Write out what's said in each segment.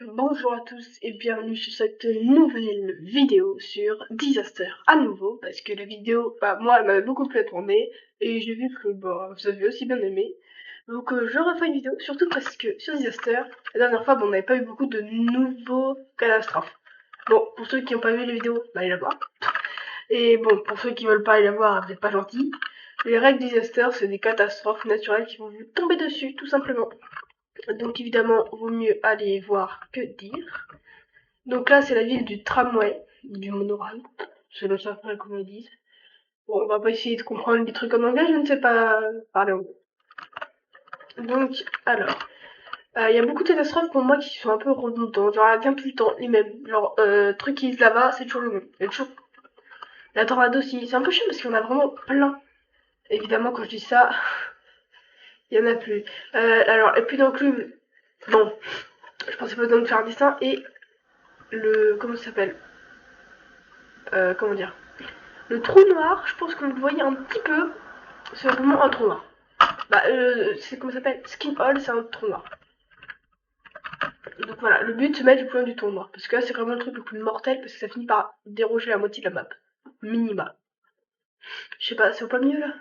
Bonjour à tous et bienvenue sur cette nouvelle vidéo sur Disaster à nouveau parce que la vidéo, moi elle m'a beaucoup plu à tourner et j'ai vu que vous avez aussi bien aimé. Donc je refais une vidéo surtout parce que sur Disaster, la dernière fois on n'avait pas eu beaucoup de nouveaux catastrophes. Bon, pour ceux qui n'ont pas vu les vidéos, allez la voir. Et bon, pour ceux qui veulent pas aller la voir, vous n'êtes pas gentils. Les règles Disaster, c'est des catastrophes naturelles qui vont vous tomber dessus tout simplement. Donc évidemment, vaut mieux aller voir que dire. Donc là, c'est la ville du tramway, du monorail. C'est le ça qu'on le dise. Bon, on va pas essayer de comprendre des trucs en anglais, je ne sais pas parler anglais. Donc, alors, il y a beaucoup de catastrophes pour moi qui sont un peu redondantes. Genre, elle vient tout le temps, les mêmes. Genre, truc qui se là-bas, c'est toujours le même. Et toujours. La tornado aussi, c'est un peu chiant parce qu'il y en a vraiment plein. Évidemment, quand je dis ça, il y en a plus. Alors, et puis d'enclume, bon, je pensais pas besoin de faire un dessin. Et le, comment ça s'appelle comment dire, le trou noir, je pense que vous le voyez un petit peu, c'est vraiment un trou noir. C'est comment ça s'appelle, Skin Hole, c'est un trou noir. Donc voilà, le but c'est de mettre le plus loin du trou noir, parce que là c'est vraiment le truc le plus mortel, parce que ça finit par déroger la moitié de la map. Minima. Je sais pas, c'est pas mieux là.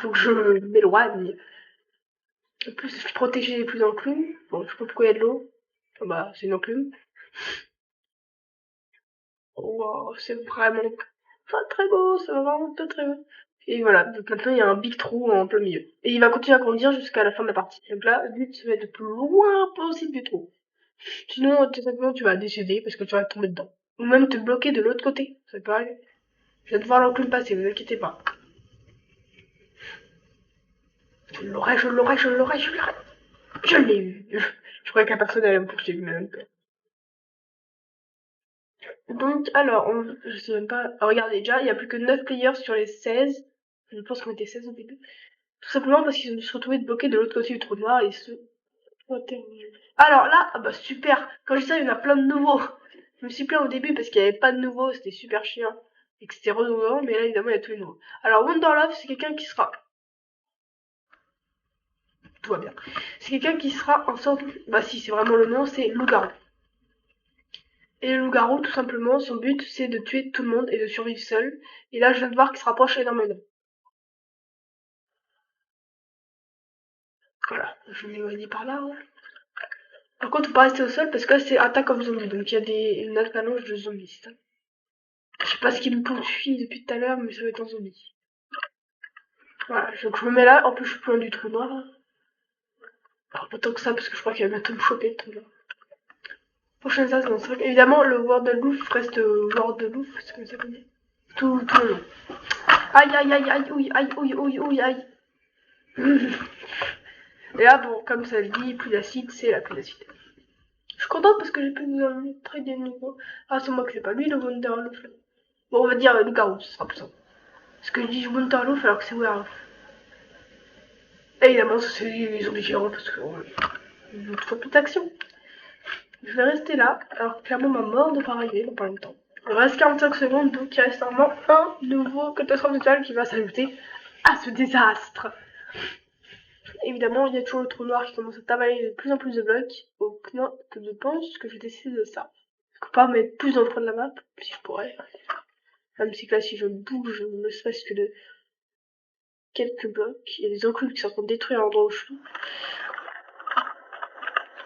Faut que je m'éloigne. En plus, je suis protégée des plus d'enclumes. Bon, je sais pas pourquoi il y a de l'eau. Bah, c'est une enclume. Wow, c'est vraiment pas très beau, c'est vraiment pas très beau. Et voilà, donc maintenant il y a un big trou en plein milieu. Et il va continuer à grandir jusqu'à la fin de la partie. Donc là, le but c'est d'être le plus loin possible du trou. Sinon, tout simplement, tu vas décéder parce que tu vas tomber dedans. Ou même te bloquer de l'autre côté. Ça peut arriver. Je vais devoir l'enclume passer, vous inquiétez pas. Je l'aurai, je l'aurai, je l'aurai, je l'aurai. Je l'ai eu. Je croyais que la personne allait me pousser même. Donc, alors, je sais même pas. Regardez, déjà, il y a plus que 9 players sur les 16. Je pense qu'on était 16 au début. Tout simplement parce qu'ils se retrouvaient bloqués de l'autre côté du trou noir et se... Alors là, ah bah super. Quand je dis ça, il y en a plein de nouveaux. Je me suis plaint au début parce qu'il n'y avait pas de nouveaux, c'était super chiant. Et que c'était redondant, mais là évidemment il y a tous les nouveaux. Alors Wonderlove, c'est quelqu'un qui sera... Tout va bien. C'est quelqu'un qui sera en sorte... Bah si, c'est vraiment le nom, c'est loup-garou. Et le loup-garou, tout simplement, son but c'est de tuer tout le monde et de survivre seul. Et là je viens de voir qu'il se rapproche énormément. Voilà, je vais m'éloigner par là. Hein. Par contre, faut pas rester au sol parce que là c'est attaque of zombie, donc il y a une avalanche de zombies. Je sais pas ce qui me poursuit depuis tout à l'heure, mais ça va être un zombie. Voilà, donc je me mets là, en plus je suis plus loin du trou noir. Alors pas tant que ça, parce que je crois qu'il va bientôt me choper le trou noir. Prochaine phase, bon, c'est vrai évidemment le World de Louf reste World de Louf, c'est comme ça qu'on dit. Tout le long. Aïe aïe aïe aïe, ouille aïe, ouille ouille ouille aïe. Et là, bon, comme ça le dit, plus d'acide, c'est la plus d'acide. Je suis contente parce que j'ai pu vous montrer des niveaux. Ah, c'est moi que c'est pas lui le Wonderloof. Bon, on va dire le garou, ce sera plus simple. Parce que je dis Wonderloof alors que c'est Werewolf. Et évidemment, ils ont différents parce que une autre fois toute action. Je vais rester là, alors clairement ma mort ne pas arriver dans pas longtemps. Il reste 45 secondes, donc il reste normalement un nouveau catastrophe naturelle qui va s'ajouter à ce désastre. Évidemment, il y a toujours le trou noir qui commence à travailler de plus en plus de blocs, au point que je pense que je vais décider de ça. Je peux pas mettre plus dans le fond de la map, si je pourrais. Même si que là, si je bouge, ne serait-ce que de quelques blocs, il y a des enclumes qui sont en train de détruire l'endroit où je suis.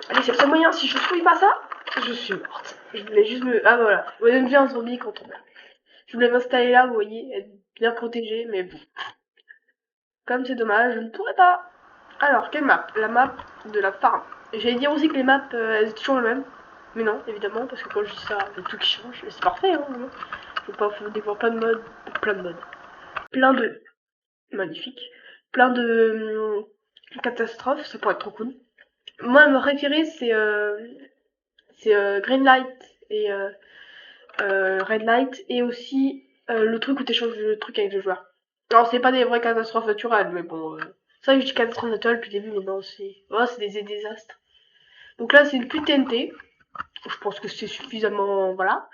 Allez, c'est le seul moyen, si je trouve pas ça, je suis morte. Je voulais juste me... Ah voilà, on devient un zombie quand on meurt. Je voulais m'installer là, vous voyez, être bien protégée, mais bon. Comme c'est dommage, je ne pourrais pas. Alors, quelle map? La map de la farm. J'allais dire aussi que les maps, elles étaient toujours les mêmes. Mais non, évidemment, parce que quand je dis ça, il y a tout qui change. Et c'est parfait, hein. Faut pas découvrir plein de modes. Plein de modes. Plein de... Magnifique. Plein de... catastrophes, ça pourrait être trop cool. Moi, mon préféré, c'est Green Light et Red Light. Et aussi le truc où t'échanges le truc avec le joueur. Alors, c'est pas des vraies catastrophes naturelles, mais bon... C'est vrai que je dis catastrophe naturelle depuis le début, mais non, c'est... Oh, c'est des désastres. Donc là, c'est une pluie TNT. Je pense que c'est suffisamment... Voilà.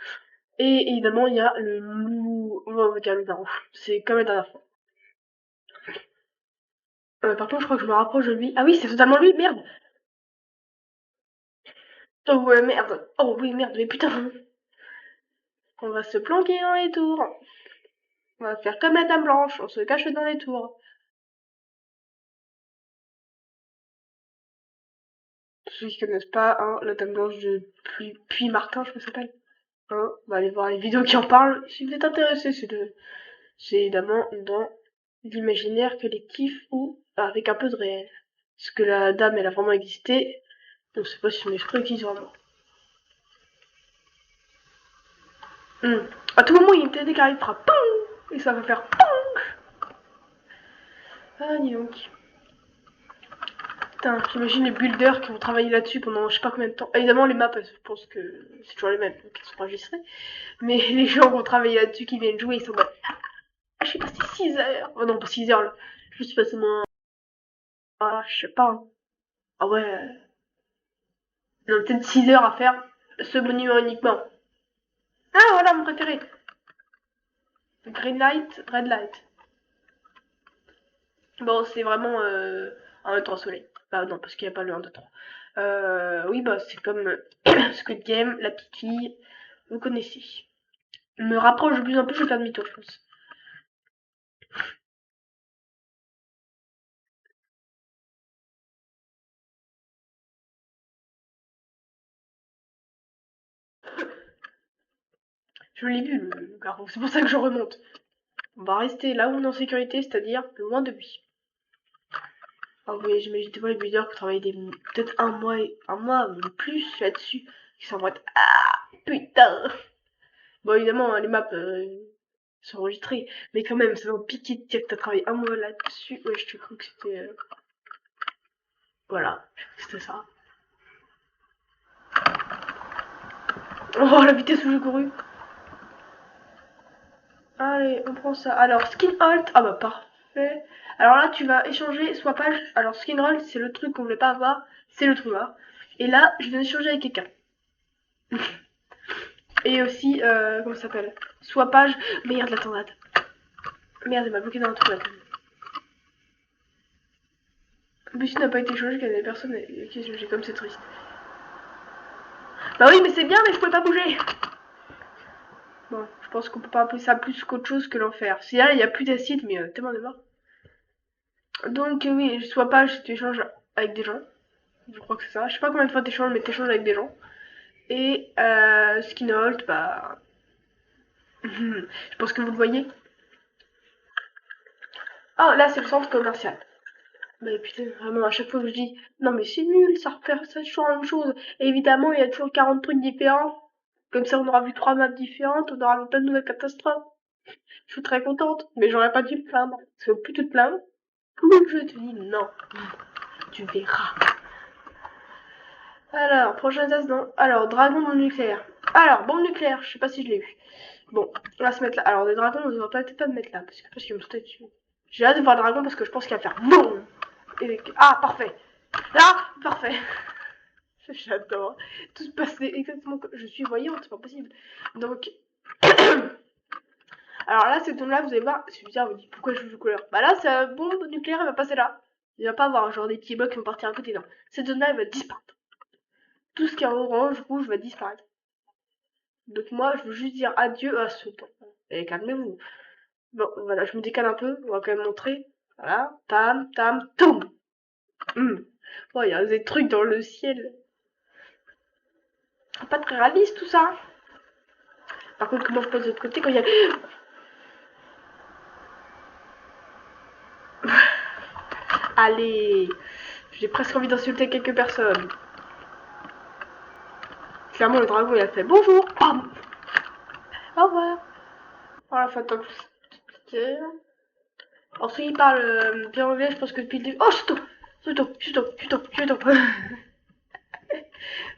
Et évidemment, il y a le loup... On va dire le garou. C'est comme la dernière fois. Par contre, je crois que je me rapproche de lui. Ah oui, c'est totalement lui, merde. Oh ouais, merde. Oh oui, merde, mais putain. On va se planquer dans les tours. On va faire comme la Dame Blanche, on se cache dans les tours. Ceux qui connaissent pas, hein, la Dame Blanche de Puy Martin, je crois que ça s'appelle. Hein, on va aller voir les vidéos qui en parlent. Si vous êtes intéressé, c'est évidemment dans l'imaginaire collectif ou avec un peu de réel. Parce que la dame, elle a vraiment existé. On sait pas si son esprit existe vraiment. À tout moment, il y a une télé qui arrive, fera POUM et ça va faire POUM. Ah, dis donc. Putain, j'imagine les builders qui vont travailler là-dessus pendant je sais pas combien de temps. Évidemment, les maps, je pense que c'est toujours les mêmes, donc ils sont enregistrés. Mais les gens vont travailler là-dessus, qui viennent jouer, ils sont là. Ah, j'ai passé 6 heures. Oh non, pas 6 heures, là. Je suis passé moins. Ah, je sais pas. Ah ouais. Non, peut-être 6 heures à faire ce monument uniquement. Ah, voilà mon préféré. Green light, red light. Bon, c'est vraiment un 3 soleil. Bah non, parce qu'il n'y a pas le 1, 2, 3. Oui, bah c'est comme Squid Game, la petite fille. Vous connaissez. Je me rapproche de plus en plus, je vais faire demi-tour, je pense. Je l'ai vu, le garou. C'est pour ça que je remonte. On va rester là où on est en sécurité, c'est-à-dire loin de lui. Ah oui, j'imagine des fois les builders qui travaillent peut-être un mois ou plus là-dessus. Ils s'en vont être. Ah putain. Bon, évidemment, hein, les maps sont enregistrées. Mais quand même, ça va piquer de dire que t'as travaillé un mois là-dessus. Ouais, je te crois que c'était. Voilà, c'était ça. Oh, la vitesse où j'ai couru. Allez, on prend ça. Alors, skin alt. Ah bah, parfait. Alors là, tu vas échanger swappage. Alors, skin alt, c'est le truc qu'on voulait pas avoir. C'est le trou là. Et là, je viens d'échanger avec quelqu'un. Et aussi, comment ça s'appelle? Swappage. Merde, la tornade. Merde, il m'a bloqué dans un trou là. Le bus n'a pas été échangé car il y a des personnes qui échangé comme c'est triste. Bah oui, mais c'est bien, mais je pouvais pas bouger. Bon, je pense qu'on peut pas appeler ça plus qu'autre chose que l'enfer. Si là, il y a plus d'acide, mais tellement de mort. Donc oui, swappage, si tu échanges avec des gens. Je crois que c'est ça. Je sais pas combien de fois t'échanges, mais t'échanges avec des gens. Et Skinholt, bah. Je pense que vous le voyez. Ah, là, c'est le centre commercial. Mais putain, vraiment, à chaque fois que je dis non, mais c'est nul, ça refait ça toujours la même chose. Et évidemment, il y a toujours 40 trucs différents. Comme ça, on aura vu 3 maps différentes, on aura plein de nouvelles catastrophes. Je suis très contente, mais j'aurais pas dû me plaindre. Parce que plus tu te plains, plus je te dis non. Tu verras. Alors, prochaine tasse, non. Alors, dragon bombe nucléaire. Alors, bombe nucléaire, je sais pas si je l'ai eu. Bon, on va se mettre là. Alors, les dragons, on devrait peut-être pas me mettre là, parce qu'il va me sauter dessus. J'ai hâte de voir le dragon parce que je pense qu'il va faire BOUM. Ah, parfait. Là, parfait. J'adore. Tout se passait exactement comme. Je suis voyante, c'est pas possible. Donc. Alors là, cette zone-là, vous allez voir, c'est bizarre, vous dites pourquoi je joue de couleur. Bah là, sa bombe nucléaire, elle va passer là. Il va pas avoir genre des petits blocs qui vont partir à côté, non. Cette zone-là, elle va disparaître. Tout ce qui est orange, rouge, va disparaître. Donc moi, je veux juste dire adieu à ce temps. Et calmez-vous. Bon, voilà, je me décale un peu, on va quand même montrer. Voilà, tam, tam, toum. Oh, il y a des trucs dans le ciel. Pas très réaliste tout ça. Par contre, comment je passe de l'autre côté quand il y a... Allez, j'ai presque envie d'insulter quelques personnes. Clairement, le dragon, il a fait bonjour. Bam. Au revoir. Voilà, faut attendre expliquer. Alors, s'il parle bien anglais, je pense que depuis le début... Oh, Chuto.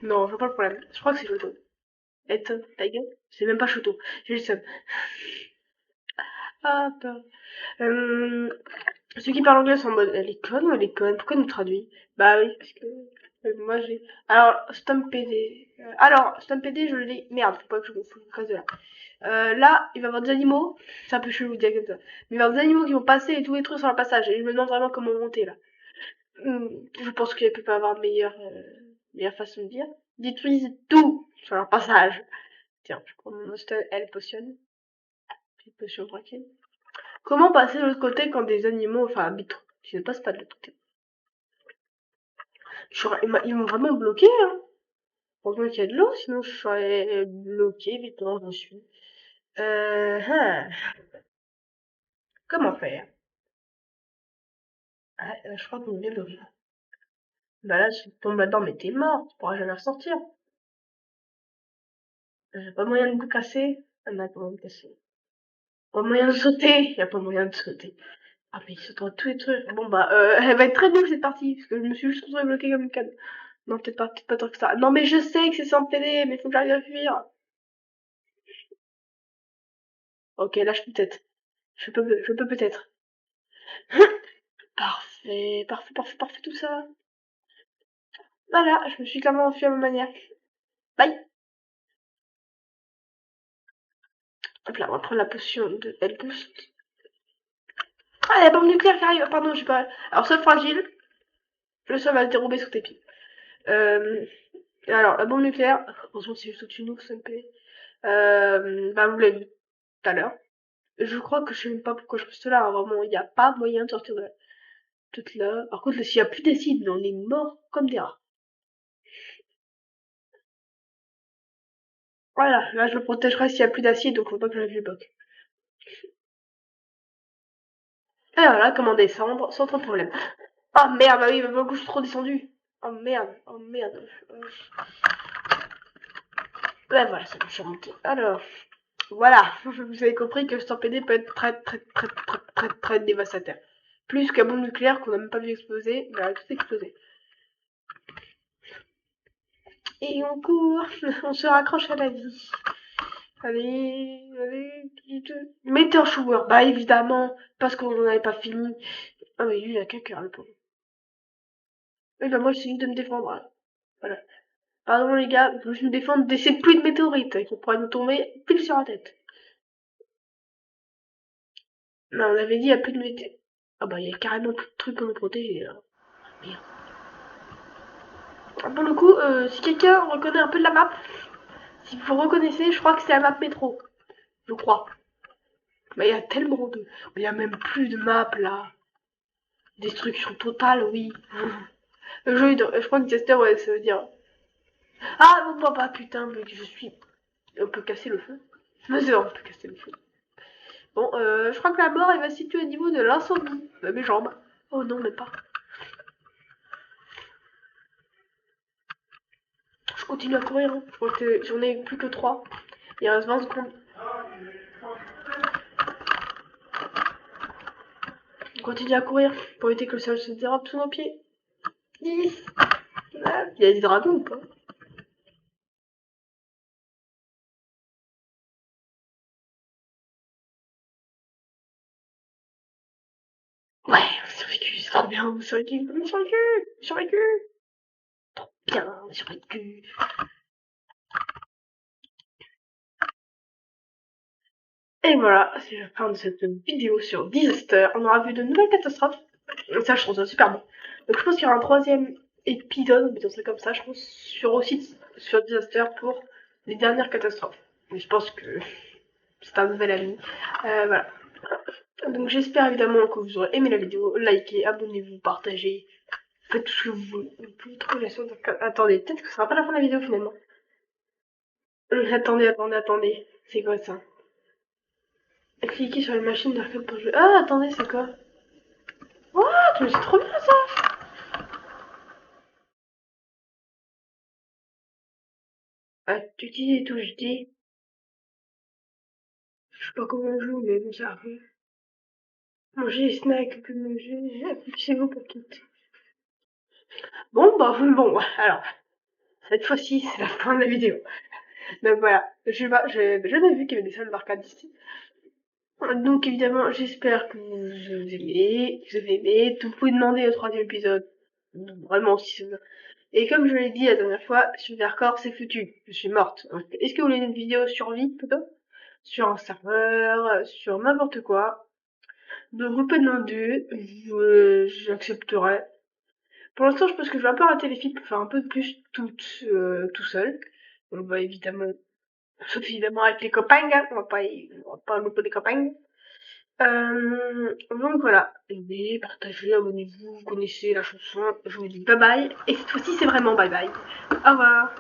Non, je vois pas le problème. Je crois que c'est Chuto. Et ta gueule. C'est même pas Chuto. J'ai juste ça. Ah, peur. Ceux qui parlent anglais sont en mode, elle est conne ou elle est conne? Pourquoi elle nous traduit? Bah oui, parce que moi j'ai. Alors, Stampede. Alors, Stampede, je l'ai. Merde, faut pas que je me fasse de là. Là, il va y avoir des animaux. C'est un peu chelou de dire comme ça. Mais il va y avoir des animaux qui vont passer et tout détruire sur le passage. Et je me demande vraiment comment monter là. Je pense qu'il peut pas avoir meilleur. meilleure façon de dire, détruisent tout sur leur passage. Tiens, je prends mon hostel, elle potionne. Petite potion tranquille. Comment passer de l'autre côté quand des animaux, enfin, habitent? Je ne passe pas de l'autre côté. Ils m'ont vraiment bloqué, hein. Heureusement qu'il y a de l'eau, sinon je serais bloqué, évidemment, j'en suis. Hein. Comment faire? Ah, je crois qu'on vient de rire. Bah là, si tu tombes là-dedans, mais t'es mort, tu pourras jamais ressortir. J'ai pas moyen de me casser. Ah non, pas moyen de me casser. Pas moyen de sauter. Y a pas moyen de sauter. Ah, mais il saute dans tous les trucs. Bon, bah, elle va être très nulle cette partie, parce que je me suis juste retrouvée bloquée comme une canne. Non, peut-être pas tant que ça. Non, mais je sais que c'est sans t'aider, mais faut que j'arrive à fuir. Ok, là, je peux peut-être. Je peux peut-être. Parfait, parfait, parfait, parfait, tout ça. Voilà, je me suis clairement enfui à ma manière. Bye. Hop là, on va prendre la potion de L boost. Ah, la bombe nucléaire qui arrive. Pardon, j'ai pas. Alors, sois fragile. Le sol va se dérober sous tes pieds. Alors, la bombe nucléaire. Heureusement, c'est juste au-dessus de nous, ça me plaît. Bah, vous l'avez vu tout à l'heure. Je crois que je sais même pas pourquoi je reste là. Hein, vraiment, il n'y a pas moyen de sortir de là. Tout là. Par contre, s'il n'y a plus d'acide, mais on est mort comme des rats. Voilà, là, je le protégerai s'il n'y a plus d'acide, donc faut pas que je le bloque. Alors là, comment descendre sans trop de problème. Oh merde, bah oui, bah, je suis trop descendu. Oh merde, oh merde. Ouais, voilà, ça me suis remonté. Alors, voilà, vous avez compris que ce torpédé peut être très dévastateur. Plus qu'un bombe nucléaire qu'on n'a même pas vu exploser, il a tout explosé. Et on court, on se raccroche à la vie. Allez, allez, mettez un shower. Bah évidemment, parce qu'on n'en avait pas fini. Ah mais lui, il a qu'un cœur, le pauvre. Oui, bah moi, j'essaie de me défendre. Hein. Voilà. Pardon les gars, je me défendre de ces pluies de météorites qui pourraient nous tomber pile sur la tête. Non, on avait dit, il n'y a plus de météorites. Ah bah, il y a carrément plus de trucs pour nous protéger, là. Merde. Pour le coup, si quelqu'un reconnaît un peu de la map, si vous reconnaissez, je crois que c'est la map métro. Je crois. Bah, il y a tellement de... Il y a même plus de map, là. Destruction totale, oui. Le jeu, je crois que Jester, ouais, ça veut dire... Ah, non, non, pas putain, mais je suis... On peut casser le feu. Mais c'est vrai, on peut casser le feu. Bon, je crois que la mort, elle va se situer au niveau de l'incendie. Mes jambes. Oh non, même pas. Je continue à courir, hein. Je crois que j'en ai plus que 3. Il reste 20 secondes. Je continue à courir pour éviter que le sol se dérobe sous nos pieds. 10. Ah, il y a des dragons ou pas? Ouais, on a survécu, c'est trop bien, on a survécu, on a survécu, on a survécu. Trop bien, on a survécu. Et voilà, c'est la fin de cette vidéo sur Disaster. On aura vu de nouvelles catastrophes. Ça, je trouve ça super bon. Donc, je pense qu'il y aura un troisième épisode, mais ça comme ça, je pense, sur aussi sur Disaster pour les dernières catastrophes. Mais je pense que c'est un nouvel ami. Voilà. Donc, j'espère évidemment que vous aurez aimé la vidéo. Likez, abonnez-vous, partagez. Faites tout ce que vous voulez. Vous pouvez trouver la chose. Attendez, peut-être que ce sera pas la fin de la vidéo finalement. Attendez. C'est quoi ça? Cliquez sur la machine d'arcade pour jouer. Ah, attendez, c'est quoi? What? Mais c'est trop bien ça! Ah, tu dis et tout, je dis. Je sais pas comment on joue, mais bon, ça arrive. Manger les snacks que manger. Affichez-vous pour tout. Bon, bah, bon, alors, cette fois-ci, c'est la fin de la vidéo. Donc voilà, je sais pas, j'ai jamais vu qu'il y avait des salles d'arcade ici. Donc évidemment, j'espère que vous aimez, que vous avez aimé. Vous pouvez demander au troisième épisode. Vraiment, si c'est bien. Et comme je l'ai dit la dernière fois, sur Vercors, c'est foutu. Je suis morte. Est-ce que vous voulez une vidéo survie, plutôt? Sur un serveur, sur n'importe quoi. Donc vous pouvez demander, j'accepterai. Pour l'instant, je pense que je vais un peu rater les films pour faire un peu plus tout seul. On va évidemment, sauf évidemment avec les copains, hein, on va pas louper des copains. Donc voilà. Aimez, partagez, abonnez-vous, vous connaissez la chanson. Je vous dis bye bye. Et cette fois-ci, c'est vraiment bye bye. Au revoir.